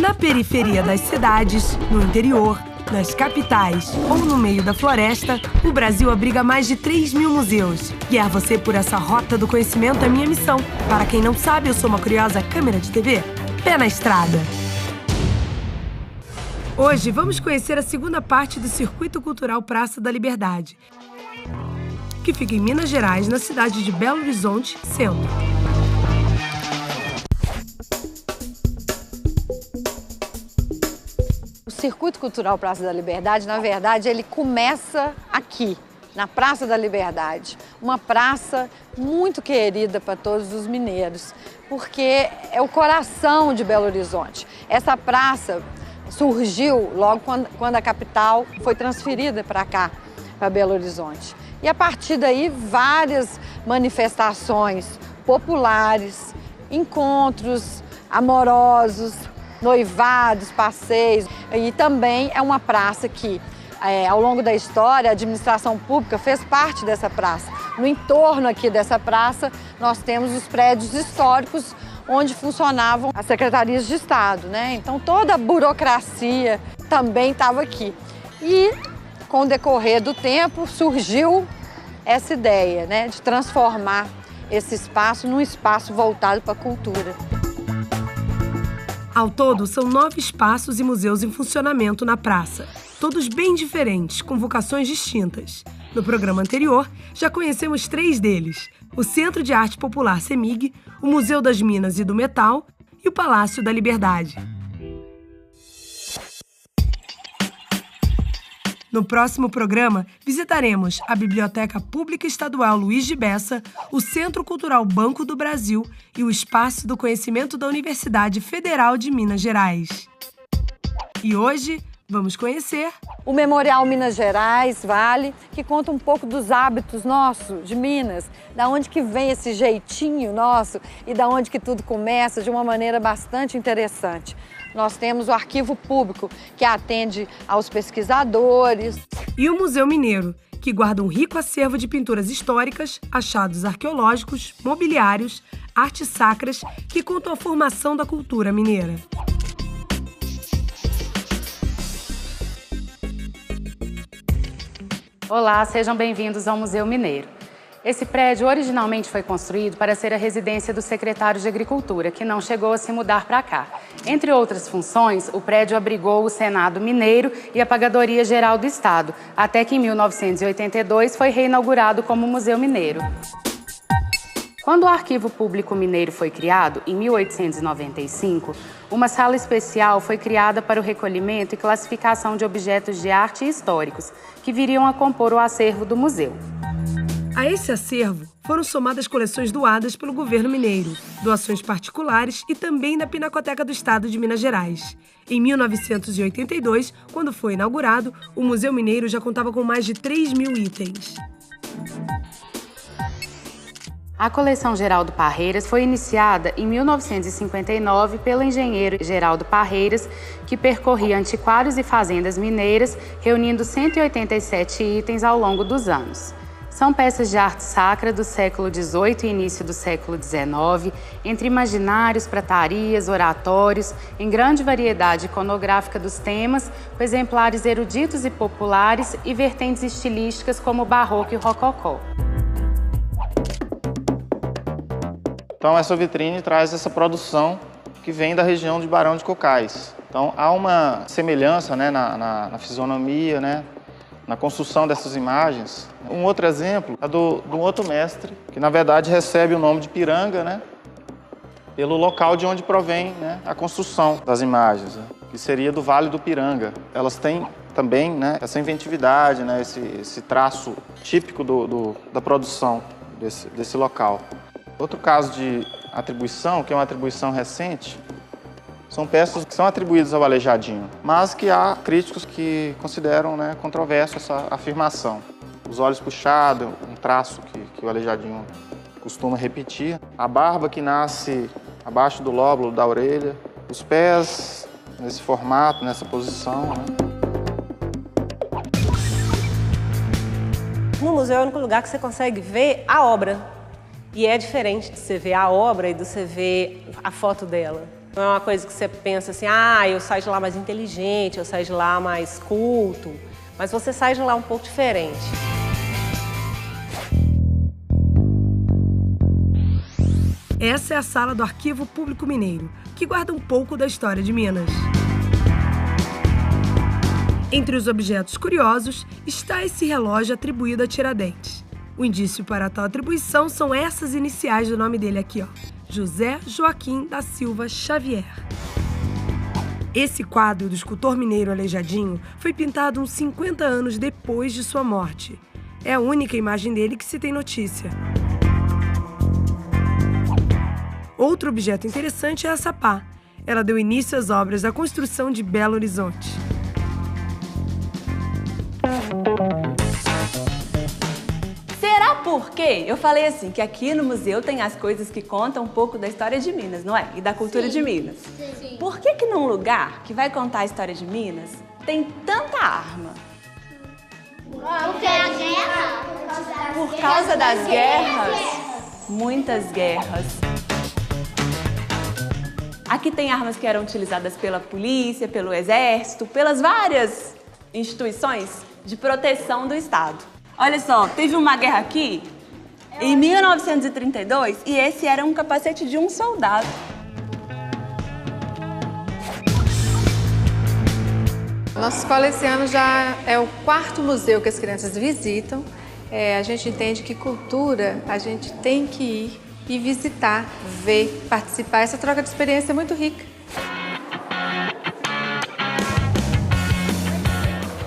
Na periferia das cidades, no interior, nas capitais ou no meio da floresta, o Brasil abriga mais de 3.000 museus. Guiar você por essa rota do conhecimento é minha missão. Para quem não sabe, eu sou uma curiosa câmera de TV. Pé na estrada! Hoje vamos conhecer a segunda parte do Circuito Cultural Praça da Liberdade, que fica em Minas Gerais, na cidade de Belo Horizonte, centro. O Circuito Cultural Praça da Liberdade, na verdade, ele começa aqui, na Praça da Liberdade. Uma praça muito querida para todos os mineiros, porque é o coração de Belo Horizonte. Essa praça surgiu logo quando a capital foi transferida para cá, para Belo Horizonte. E a partir daí, várias manifestações populares, encontros amorosos, noivados, passeios. E também é uma praça que, ao longo da história, a administração pública fez parte dessa praça. No entorno aqui dessa praça, nós temos os prédios históricos onde funcionavam as secretarias de Estado, né? Então, toda a burocracia também estava aqui. E, com o decorrer do tempo, surgiu essa ideia, né, de transformar esse espaço num espaço voltado para a cultura. Ao todo, são 9 espaços e museus em funcionamento na praça, todos bem diferentes, com vocações distintas. No programa anterior, já conhecemos 3 deles: o Centro de Arte Popular CEMIG, o Museu das Minas e do Metal e o Palácio da Liberdade. No próximo programa, visitaremos a Biblioteca Pública Estadual Luiz de Bessa, o Centro Cultural Banco do Brasil e o Espaço do Conhecimento da Universidade Federal de Minas Gerais. E hoje, vamos conhecer o Memorial Minas Gerais Vale, que conta um pouco dos hábitos nossos de Minas, da onde que vem esse jeitinho nosso e da onde que tudo começa de uma maneira bastante interessante. Nós temos o Arquivo Público, que atende aos pesquisadores. E o Museu Mineiro, que guarda um rico acervo de pinturas históricas, achados arqueológicos, mobiliários, artes sacras, que contam a formação da cultura mineira. Olá, sejam bem-vindos ao Museu Mineiro. Esse prédio originalmente foi construído para ser a residência do secretário de Agricultura, que não chegou a se mudar para cá. Entre outras funções, o prédio abrigou o Senado Mineiro e a Pagadoria Geral do Estado, até que em 1982 foi reinaugurado como Museu Mineiro. Quando o Arquivo Público Mineiro foi criado, em 1895, uma sala especial foi criada para o recolhimento e classificação de objetos de arte históricos, que viriam a compor o acervo do museu. A esse acervo foram somadas coleções doadas pelo governo mineiro, doações particulares e também da Pinacoteca do Estado de Minas Gerais. Em 1982, quando foi inaugurado, o Museu Mineiro já contava com mais de 3.000 itens. A coleção Geraldo Parreiras foi iniciada em 1959 pelo engenheiro Geraldo Parreiras, que percorria antiquários e fazendas mineiras, reunindo 187 itens ao longo dos anos. São peças de arte sacra do século XVIII e início do século XIX, entre imaginários, pratarias, oratórios, em grande variedade iconográfica dos temas, com exemplares eruditos e populares e vertentes estilísticas como o barroco e o rococó. Então, essa vitrine traz essa produção que vem da região de Barão de Cocais. Então, há uma semelhança, né, na fisionomia, né, na construção dessas imagens. Um outro exemplo é de um outro mestre, que na verdade recebe o nome de Piranga, né, pelo local de onde provém, né, a construção das imagens, né, que seria do Vale do Piranga. Elas têm também, né, essa inventividade, né, esse traço típico da produção desse local. Outro caso de atribuição, que é uma atribuição recente, são peças que são atribuídas ao Aleijadinho, mas que há críticos que consideram, né, controverso essa afirmação. Os olhos puxados, um traço que o Aleijadinho costuma repetir. A barba que nasce abaixo do lóbulo da orelha. Os pés nesse formato, nessa posição, né? No museu é o único lugar que você consegue ver a obra. E é diferente de você ver a obra e de você ver a foto dela. Não é uma coisa que você pensa assim, ah, eu saio de lá mais inteligente, eu saio de lá mais culto, mas você sai de lá um pouco diferente. Essa é a sala do Arquivo Público Mineiro, que guarda um pouco da história de Minas. Entre os objetos curiosos está esse relógio atribuído a Tiradentes. O indício para tal atribuição são essas iniciais do nome dele aqui, ó. José Joaquim da Silva Xavier. Esse quadro do escultor mineiro Aleijadinho foi pintado uns 50 anos depois de sua morte. É a única imagem dele que se tem notícia. Outro objeto interessante é a Sapá. Ela deu início às obras da construção de Belo Horizonte. Será por quê? Eu falei assim, que aqui no museu tem as coisas que contam um pouco da história de Minas, não é? E da cultura de Minas. Sim. Por que num lugar que vai contar a história de Minas tem tanta arma? Porque a guerra. Por causa das guerras. Muitas guerras. Aqui tem armas que eram utilizadas pela polícia, pelo exército, pelas várias instituições de proteção do Estado. Olha só, teve uma guerra aqui em 1932 e esse era um capacete de um soldado. Nossa escola esse ano já é o 4º museu que as crianças visitam. A gente entende que cultura a gente tem que ir e visitar, ver, participar. Essa troca de experiência é muito rica.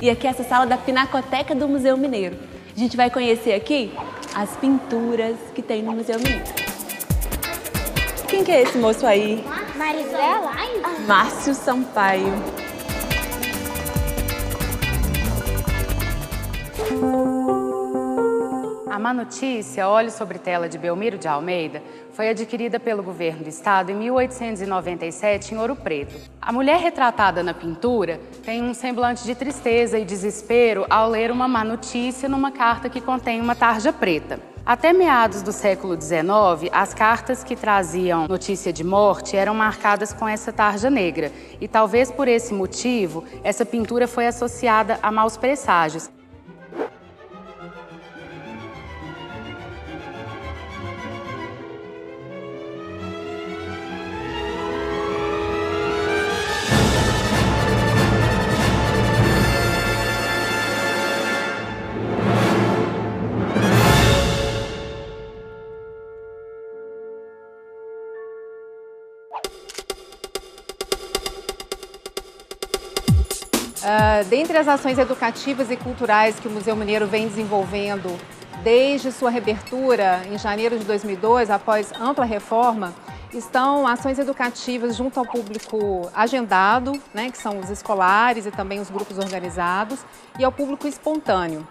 E aqui é essa sala da Pinacoteca do Museu Mineiro. A gente vai conhecer aqui as pinturas que tem no Museu Mineiro. Quem que é esse moço aí? Marisela? Márcio Sampaio. A Má Notícia, Óleo sobre Tela de Belmiro de Almeida, foi adquirida pelo governo do estado em 1897 em Ouro Preto. A mulher retratada na pintura tem um semblante de tristeza e desespero ao ler uma má notícia numa carta que contém uma tarja preta. Até meados do século XIX, as cartas que traziam notícia de morte eram marcadas com essa tarja negra. E talvez por esse motivo, essa pintura foi associada a maus presságios. Dentre as ações educativas e culturais que o Museu Mineiro vem desenvolvendo desde sua reabertura em janeiro de 2002, após ampla reforma, estão ações educativas junto ao público agendado, né, que são os escolares e também os grupos organizados, e ao público espontâneo.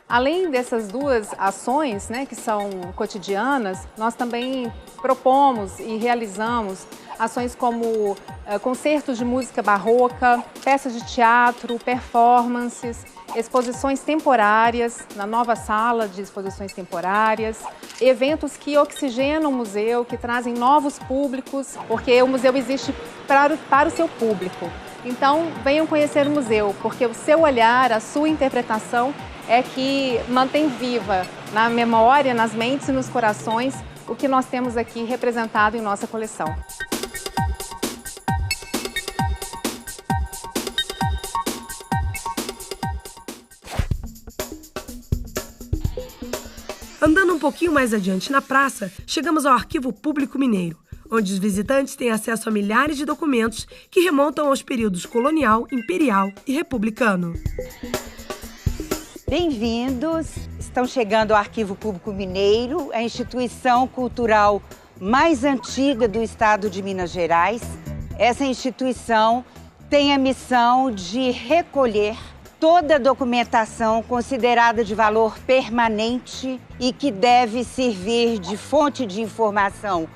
Além dessas duas ações, né, que são cotidianas, nós também propomos e realizamos ações como concertos de música barroca, peças de teatro, performances, exposições temporárias, na nova sala de exposições temporárias, eventos que oxigenam o museu, que trazem novos públicos, porque o museu existe para o seu público. Então, venham conhecer o museu, porque o seu olhar, a sua interpretação é que mantém viva na memória, nas mentes e nos corações o que nós temos aqui representado em nossa coleção. Andando um pouquinho mais adiante na praça, chegamos ao Arquivo Público Mineiro, onde os visitantes têm acesso a milhares de documentos que remontam aos períodos colonial, imperial e republicano. Bem-vindos! Estão chegando ao Arquivo Público Mineiro, a instituição cultural mais antiga do estado de Minas Gerais. Essa instituição tem a missão de recolher toda a documentação considerada de valor permanente e que deve servir de fonte de informação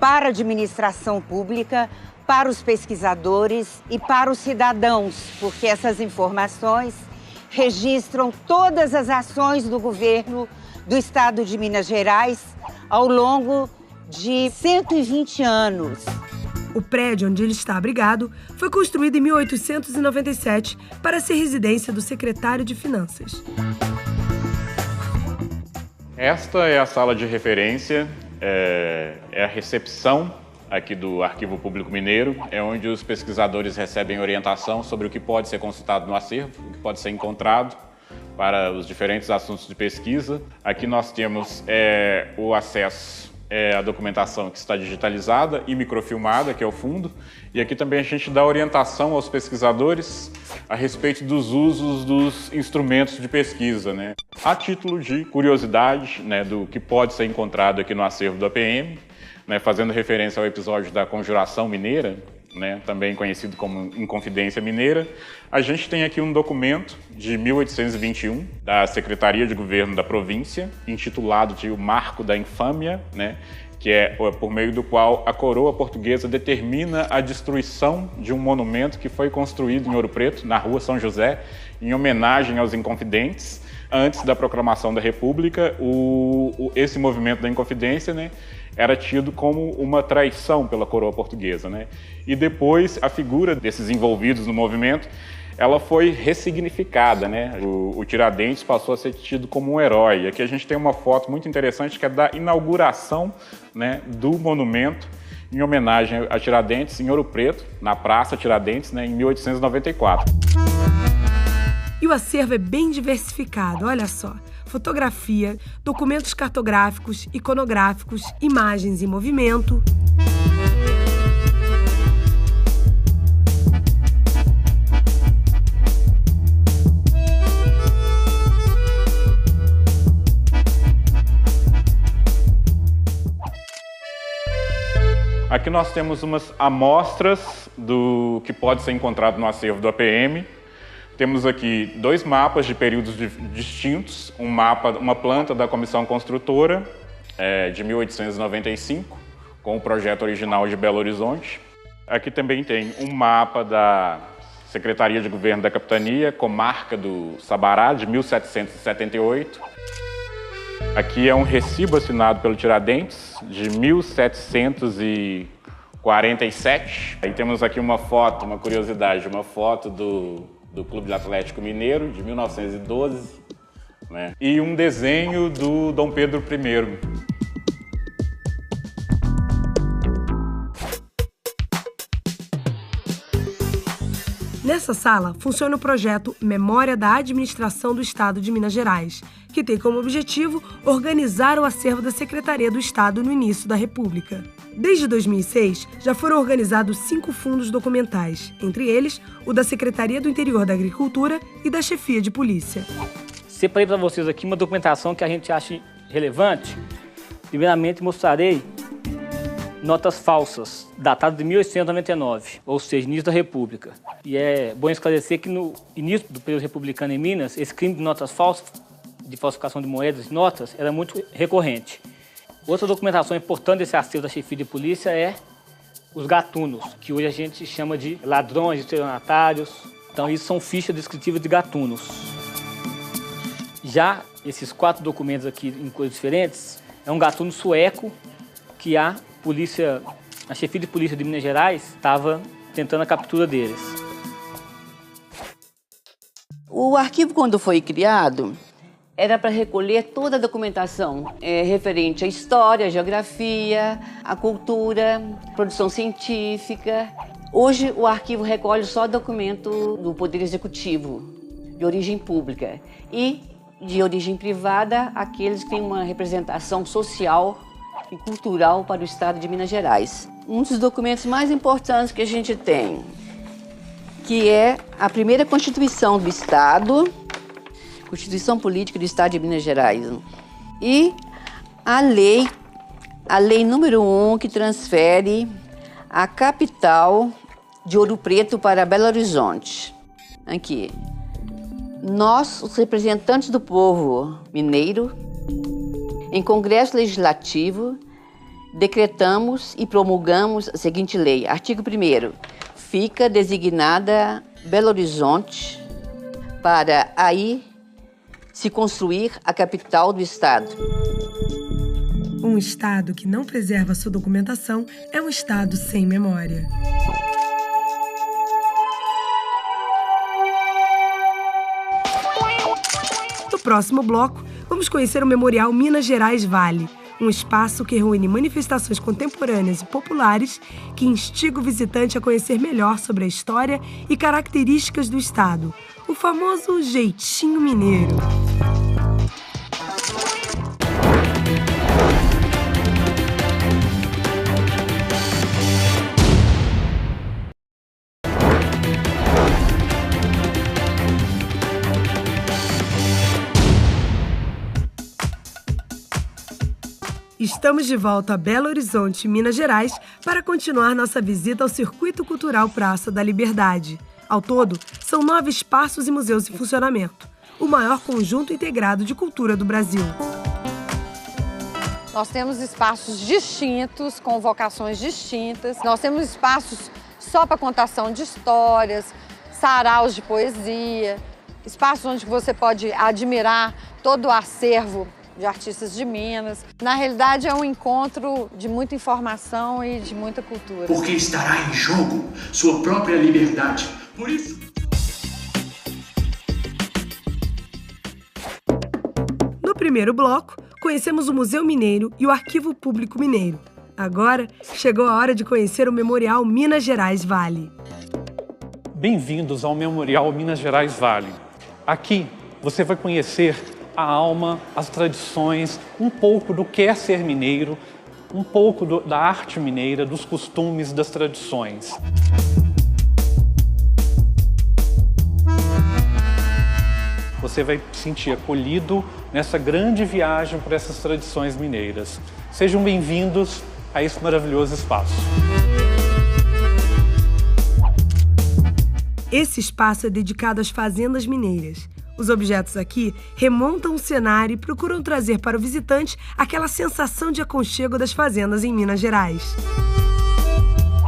para a administração pública, para os pesquisadores e para os cidadãos, porque essas informações registram todas as ações do governo do estado de Minas Gerais ao longo de 120 anos. O prédio onde ele está abrigado foi construído em 1897 para ser residência do secretário de Finanças. Esta é a sala de referência, é a recepção aqui do Arquivo Público Mineiro, é onde os pesquisadores recebem orientação sobre o que pode ser consultado no acervo, o que pode ser encontrado para os diferentes assuntos de pesquisa. Aqui nós temos o acesso à documentação que está digitalizada e microfilmada, que é o fundo, e aqui também a gente dá orientação aos pesquisadores a respeito dos usos dos instrumentos de pesquisa, né? A título de curiosidade, né, do que pode ser encontrado aqui no acervo do APM, né, fazendo referência ao episódio da Conjuração Mineira, né, também conhecido como Inconfidência Mineira, a gente tem aqui um documento de 1821 da Secretaria de Governo da província, intitulado de O Marco da Infâmia, né, que é por meio do qual a coroa portuguesa determina a destruição de um monumento que foi construído em Ouro Preto, na Rua São José, em homenagem aos Inconfidentes. Antes da proclamação da República, esse movimento da Inconfidência, né, era tido como uma traição pela coroa portuguesa, né? E depois a figura desses envolvidos no movimento, ela foi ressignificada, né? O Tiradentes passou a ser tido como um herói. Aqui a gente tem uma foto muito interessante que é da inauguração, né, do monumento em homenagem a Tiradentes em Ouro Preto, na Praça Tiradentes, né, em 1894. E o acervo é bem diversificado, olha só. Fotografia, documentos cartográficos, iconográficos, imagens em movimento. Aqui nós temos umas amostras do que pode ser encontrado no acervo do APM. Temos aqui 2 mapas de períodos distintos, uma planta da Comissão Construtora, de 1895, com o projeto original de Belo Horizonte. Aqui também tem um mapa da Secretaria de Governo da Capitania, comarca do Sabará, de 1778. Aqui é um recibo assinado pelo Tiradentes, de 1747. Aí temos aqui uma foto, uma curiosidade, uma foto do Clube Atlético Mineiro, de 1912, né? E um desenho do Dom Pedro I. Nessa sala funciona o projeto Memória da Administração do Estado de Minas Gerais, que tem como objetivo organizar o acervo da Secretaria do Estado no início da República. Desde 2006, já foram organizados 5 fundos documentais, entre eles o da Secretaria do Interior da Agricultura e da Chefia de Polícia. Separei para vocês aqui uma documentação que a gente acha relevante. Primeiramente, mostrarei notas falsas, datadas de 1899, ou seja, início da República. E é bom esclarecer que no início do período republicano em Minas, esse crime de notas falsas, de falsificação de moedas e notas, era muito recorrente. Outra documentação importante desse acervo da Chefia de Polícia é os gatunos, que hoje a gente chama de ladrões, estelionatários. Então, isso são fichas descritivas de gatunos. Já esses 4 documentos aqui em cores diferentes, é um gatuno sueco que a Chefia de Polícia de Minas Gerais estava tentando a captura deles. O arquivo, quando foi criado, era para recolher toda a documentação referente à história, à geografia, à cultura, produção científica. Hoje, o arquivo recolhe só documento do Poder Executivo, de origem pública, e de origem privada, aqueles que têm uma representação social e cultural para o Estado de Minas Gerais. Um dos documentos mais importantes que a gente tem, que é a primeira Constituição do Estado, Constituição Política do Estado de Minas Gerais, e a lei número 1, que transfere a capital de Ouro Preto para Belo Horizonte. Aqui. Nós, os representantes do povo mineiro, em Congresso Legislativo, decretamos e promulgamos a seguinte lei. Artigo 1º. Fica designada Belo Horizonte para aí se construir a capital do Estado. Um estado que não preserva sua documentação é um estado sem memória. No próximo bloco, vamos conhecer o Memorial Minas Gerais Vale, um espaço que reúne manifestações contemporâneas e populares que instiga o visitante a conhecer melhor sobre a história e características do estado, o famoso jeitinho mineiro. Estamos de volta a Belo Horizonte, Minas Gerais, para continuar nossa visita ao Circuito Cultural Praça da Liberdade. Ao todo, são 9 espaços e museus em funcionamento, o maior conjunto integrado de cultura do Brasil. Nós temos espaços distintos, com vocações distintas. Nós temos espaços só para contação de histórias, saraus de poesia, espaços onde você pode admirar todo o acervo de artistas de Minas. Na realidade, é um encontro de muita informação e de muita cultura. Porque estará em jogo sua própria liberdade. Por isso... No primeiro bloco, conhecemos o Museu Mineiro e o Arquivo Público Mineiro. Agora, chegou a hora de conhecer o Memorial Minas Gerais Vale. Bem-vindos ao Memorial Minas Gerais Vale. Aqui, você vai conhecer a alma, as tradições, um pouco do que é ser mineiro, um pouco da arte mineira, dos costumes, das tradições. Você vai se sentir acolhido nessa grande viagem por essas tradições mineiras. Sejam bem-vindos a esse maravilhoso espaço. Esse espaço é dedicado às fazendas mineiras. Os objetos aqui remontam o cenário e procuram trazer para o visitante aquela sensação de aconchego das fazendas em Minas Gerais.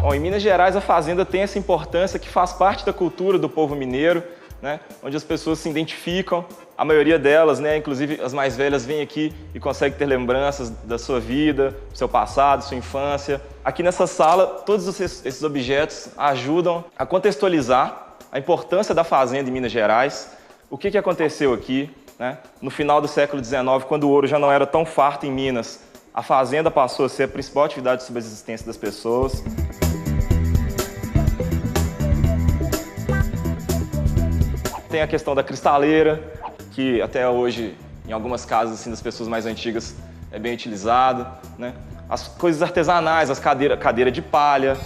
Bom, em Minas Gerais, a fazenda tem essa importância que faz parte da cultura do povo mineiro, né? Onde as pessoas se identificam, a maioria delas, né, inclusive as mais velhas, vêm aqui e conseguem ter lembranças da sua vida, do seu passado, sua infância. Aqui nessa sala, todos esses objetos ajudam a contextualizar a importância da fazenda em Minas Gerais. O que aconteceu aqui, né? No final do século XIX, quando o ouro já não era tão farto em Minas, a fazenda passou a ser a principal atividade de subsistência das pessoas. Tem a questão da cristaleira, que até hoje, em algumas casas assim, das pessoas mais antigas, é bem utilizado, né? As coisas artesanais, as cadeira de palha,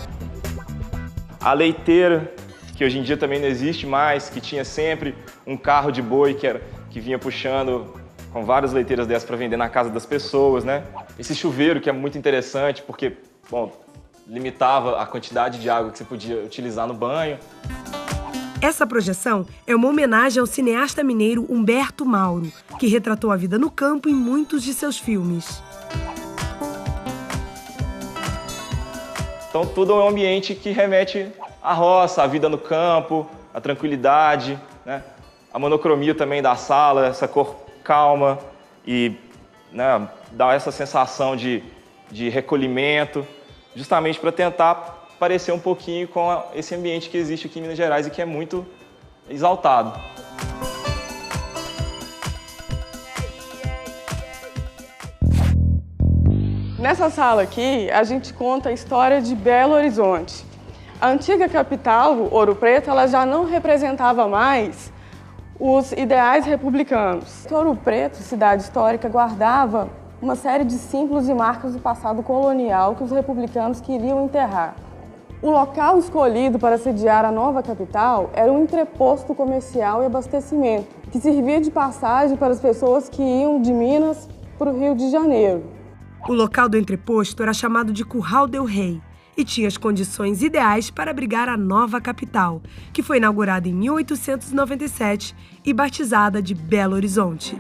a leiteira, que hoje em dia também não existe mais, que tinha sempre um carro de boi que vinha puxando com várias leiteiras dessas para vender na casa das pessoas, né? Esse chuveiro que é muito interessante porque, bom, limitava a quantidade de água que você podia utilizar no banho. Essa projeção é uma homenagem ao cineasta mineiro Humberto Mauro, que retratou a vida no campo em muitos de seus filmes. Então tudo é um ambiente que remete à roça, à vida no campo, à tranquilidade, né? A monocromia também da sala, essa cor calma e, né, dá essa sensação de recolhimento, justamente para tentar parecer um pouquinho com esse ambiente que existe aqui em Minas Gerais e que é muito exaltado. Nessa sala aqui, a gente conta a história de Belo Horizonte. A antiga capital, Ouro Preto, ela já não representava mais os ideais republicanos. Ouro Preto, cidade histórica, guardava uma série de símbolos e marcas do passado colonial que os republicanos queriam enterrar. O local escolhido para sediar a nova capital era um entreposto comercial e abastecimento, que servia de passagem para as pessoas que iam de Minas para o Rio de Janeiro. O local do entreposto era chamado de Curral del Rei e tinha as condições ideais para abrigar a nova capital, que foi inaugurada em 1897 e batizada de Belo Horizonte.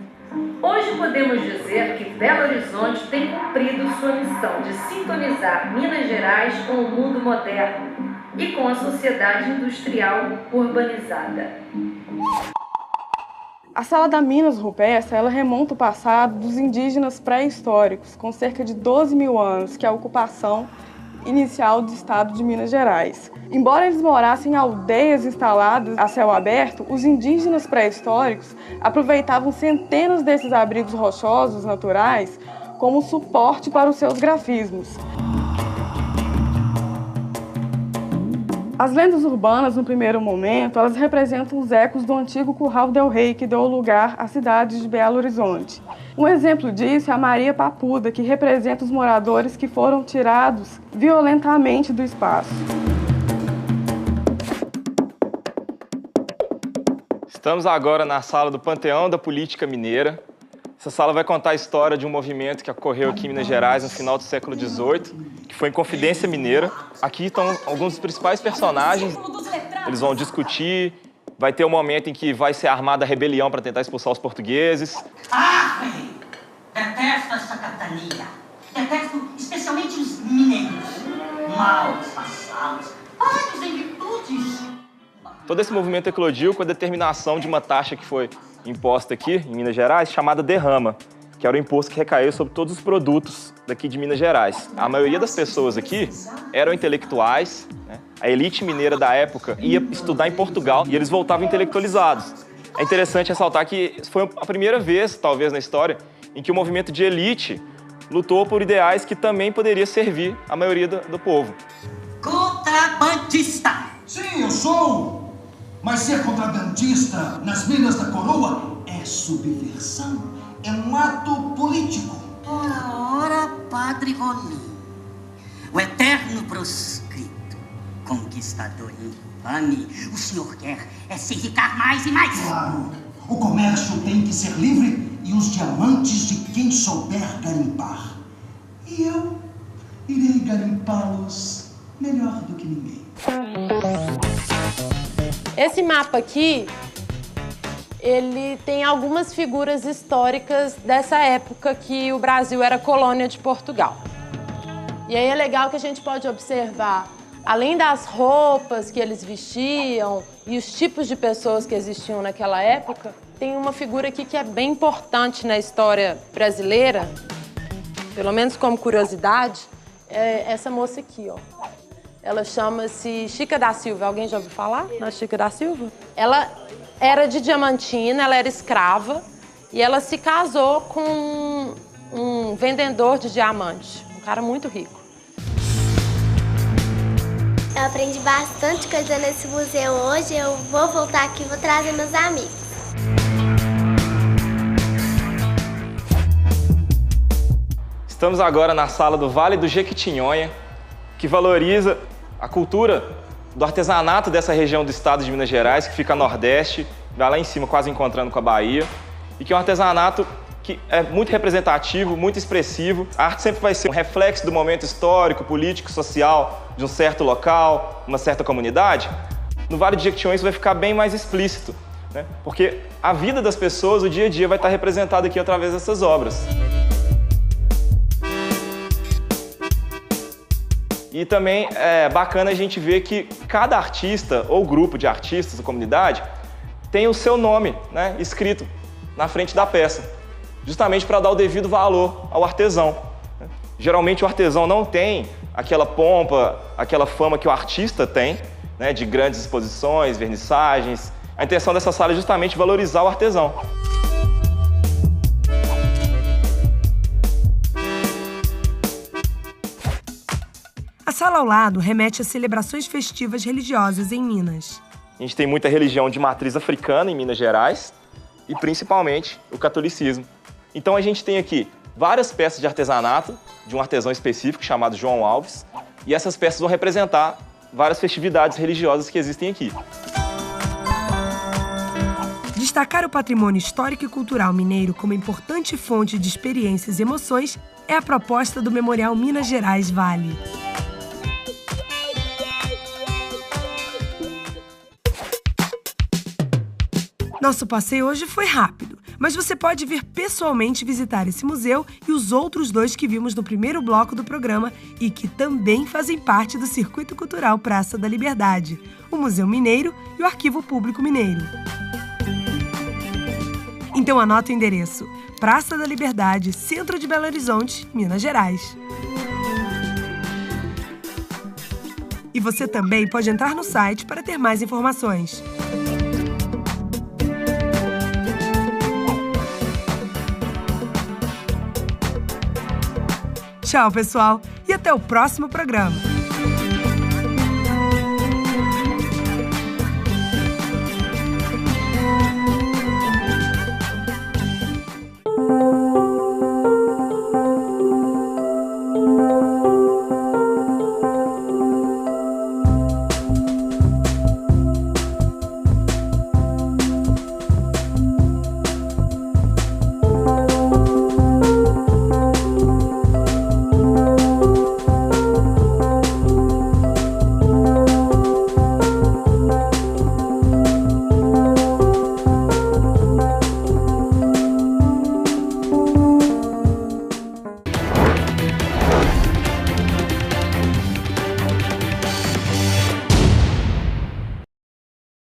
Hoje podemos dizer que Belo Horizonte tem cumprido sua missão de sintonizar Minas Gerais com o mundo moderno e com a sociedade industrial urbanizada. A Sala da Minas Rupestre, ela remonta o passado dos indígenas pré-históricos, com cerca de 12 mil anos, que é a ocupação inicial do estado de Minas Gerais. Embora eles morassem em aldeias instaladas a céu aberto, os indígenas pré-históricos aproveitavam centenas desses abrigos rochosos naturais como suporte para os seus grafismos. As lendas urbanas, no primeiro momento, elas representam os ecos do antigo Curral del Rei, que deu lugar à cidade de Belo Horizonte. Um exemplo disso é a Maria Papuda, que representa os moradores que foram tirados violentamente do espaço. Estamos agora na sala do Panteão da Política Mineira. Essa sala vai contar a história de um movimento que ocorreu aqui em Minas Gerais no final do século XVIII, que foi Inconfidência Mineira. Aqui estão alguns dos principais personagens. Eles vão discutir, vai ter um momento em que vai ser armada a rebelião para tentar expulsar os portugueses. Rei! Detesto essa capitania. Detesto especialmente os mineiros. Maus, vassalos, falhos em virtudes. Todo esse movimento eclodiu com a determinação de uma taxa que foi imposta aqui em Minas Gerais, chamada derrama, que era o imposto que recaiu sobre todos os produtos daqui de Minas Gerais. A maioria das pessoas aqui eram intelectuais, né? A elite mineira da época ia estudar em Portugal e eles voltavam intelectualizados. É interessante ressaltar que foi a primeira vez, talvez, na história, em que o movimento de elite lutou por ideais que também poderia servir a maioria do povo. Contrabandista! Sim, eu sou! Mas ser contrabandista nas Minas da Coroa é subversão, é um ato político. Ora, Padre Rolim, o eterno proscrito, conquistador infame, o senhor quer se enricar mais e mais. Claro, o comércio tem que ser livre e os diamantes de quem souber garimpar. E eu irei garimpá-los melhor do que ninguém. Esse mapa aqui, ele tem algumas figuras históricas dessa época que o Brasil era colônia de Portugal. E aí é legal que a gente pode observar, além das roupas que eles vestiam e os tipos de pessoas que existiam naquela época, tem uma figura aqui que é bem importante na história brasileira, pelo menos como curiosidade, é essa moça aqui, ó. Ela chama-se Chica da Silva. Alguém já ouviu falar na Chica da Silva? Ela era de Diamantina, ela era escrava e ela se casou com um vendedor de diamante, um cara muito rico. Eu aprendi bastante coisa nesse museu hoje. Eu vou voltar aqui e vou trazer meus amigos. Estamos agora na sala do Vale do Jequitinhonha, que valoriza a cultura do artesanato dessa região do estado de Minas Gerais, que fica a nordeste, vai lá em cima quase encontrando com a Bahia, e que é um artesanato que é muito representativo, muito expressivo. A arte sempre vai ser um reflexo do momento histórico, político, social de um certo local, uma certa comunidade. No Vale do Jequitinhonha isso vai ficar bem mais explícito, né? Porque a vida das pessoas, o dia a dia, vai estar representado aqui através dessas obras. E também é bacana a gente ver que cada artista ou grupo de artistas da comunidade tem o seu nome, né, escrito na frente da peça, justamente para dar o devido valor ao artesão. Geralmente o artesão não tem aquela pompa, aquela fama que o artista tem, né, de grandes exposições, vernissagens. A intenção dessa sala é justamente valorizar o artesão. A sala ao lado remete a celebrações festivas religiosas em Minas. A gente tem muita religião de matriz africana em Minas Gerais e principalmente o catolicismo. Então a gente tem aqui várias peças de artesanato de um artesão específico chamado João Alves, e essas peças vão representar várias festividades religiosas que existem aqui. Destacar o patrimônio histórico e cultural mineiro como importante fonte de experiências e emoções é a proposta do Memorial Minas Gerais Vale. Nosso passeio hoje foi rápido, mas você pode vir pessoalmente visitar esse museu e os outros dois que vimos no primeiro bloco do programa e que também fazem parte do Circuito Cultural Praça da Liberdade, o Museu Mineiro e o Arquivo Público Mineiro. Então anota o endereço: Praça da Liberdade, Centro de Belo Horizonte, Minas Gerais. E você também pode entrar no site para ter mais informações. Tchau, pessoal, e até o próximo programa.